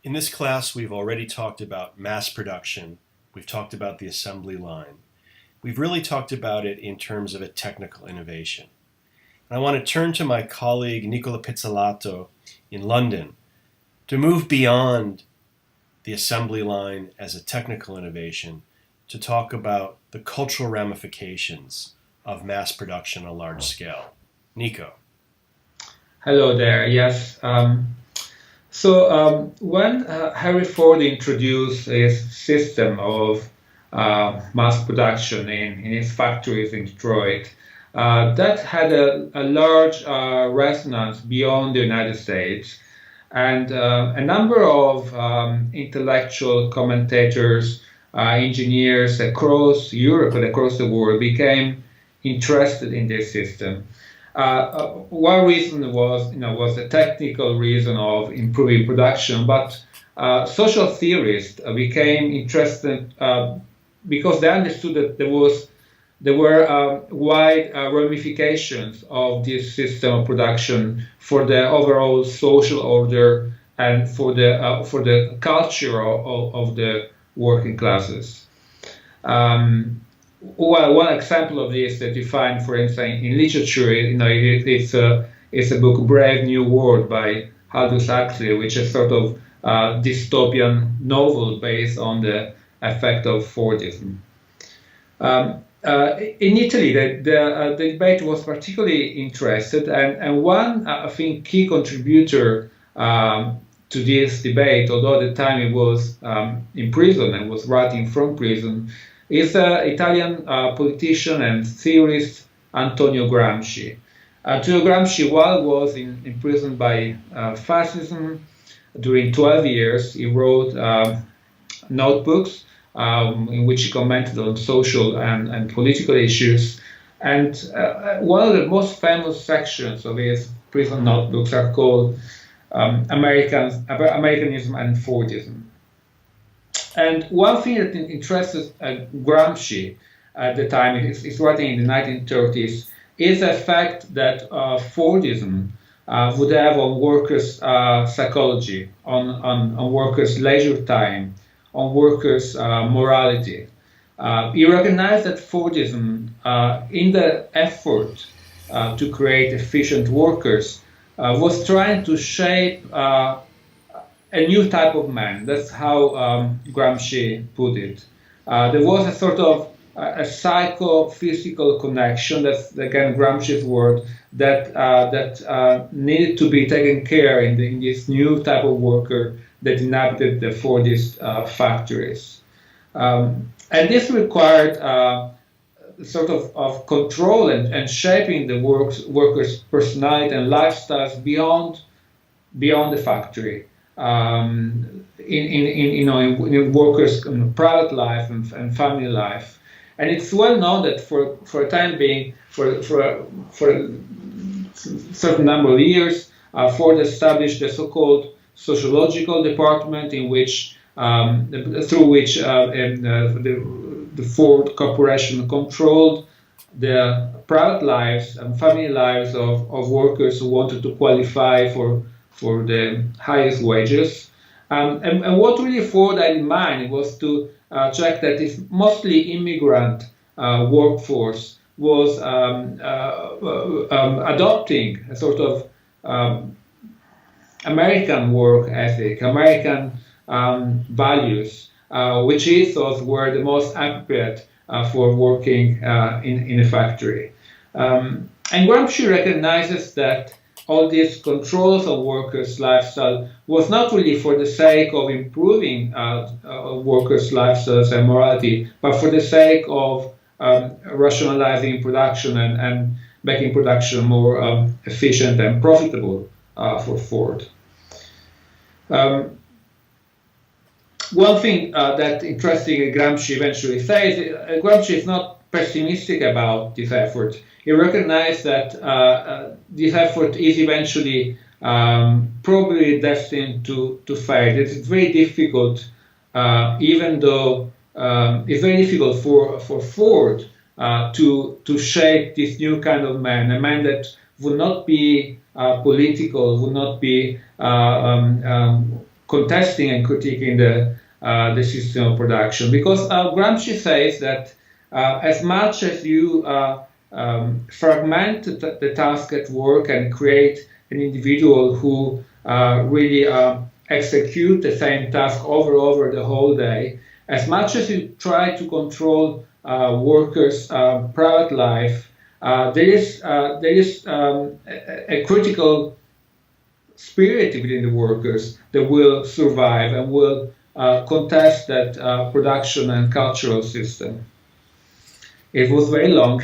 In this class, we've already talked about mass production. We've talked about the assembly line. We've really talked about it in terms of a technical innovation. And I want to turn to my colleague Nicola Pizzolato in London to move beyond the assembly line as a technical innovation to talk about the cultural ramifications of mass production on a large scale. Nico. Hello there. Yes. When Henry Ford introduced his system of mass production in his factories in Detroit, that had a large resonance beyond the United States. And a number of intellectual commentators, engineers across Europe and across the world became interested in this system. One reason was the technical reason of improving production, but social theorists became interested because they understood that there were wide ramifications of this system of production for the overall social order and for the culture of the working classes. Well, one example of this that you find, for instance, in literature, it's a book, Brave New World by Aldous Huxley, which is sort of dystopian novel based on the effect of Fordism. In Italy, the debate was particularly interested, and one, I think, key contributor to this debate, although at the time he was in prison and was writing from prison, is the Italian politician and theorist Antonio Gramsci. Antonio Gramsci, while was imprisoned by fascism during 12 years, he wrote notebooks in which he commented on social and political issues. And one of the most famous sections of his prison notebooks are called Americanism and Fordism. And one thing that interested Gramsci at the time, he's writing in the 1930s, is the fact that Fordism would have on workers' psychology, on workers' leisure time, on workers' morality. He recognized that Fordism, in the effort to create efficient workers, was trying to shape a new type of man. That's how Gramsci put it. There was a sort of a psychophysical connection, that's again Gramsci's word, that needed to be taken care in this new type of worker that inhabited the Fordist factories. And this required sort of control and shaping the workers' personality and lifestyles beyond the factory. In workers' private life and family life, and it's well known that for a time being, for a certain number of years, Ford established the so-called sociological department, in which through which the Ford Corporation controlled the private lives and family lives of workers who wanted to qualify for the highest wages. And what really Ford had in mind was to check that this mostly immigrant workforce was adopting a sort of American work ethic, American values, which he thought were the most appropriate for working in a factory. And Gramsci recognizes that all these controls of workers' lifestyle was not really for the sake of improving workers' lifestyles and morality, but for the sake of rationalizing production and making production more efficient and profitable for Ford. One thing that interesting Gramsci eventually says, Gramsci is not pessimistic about this effort. He recognized that this effort is eventually probably destined to fail. It's very difficult, even though it's very difficult for Ford to shape this new kind of man, a man that would not be political, would not be contesting and critiquing the system of production. Because Gramsci says that as much as you fragment the task at work and create an individual who really execute the same task over the whole day, as much as you try to control workers' private life, there is a critical spirit within the workers that will survive and will contest that production and cultural system. It was very long.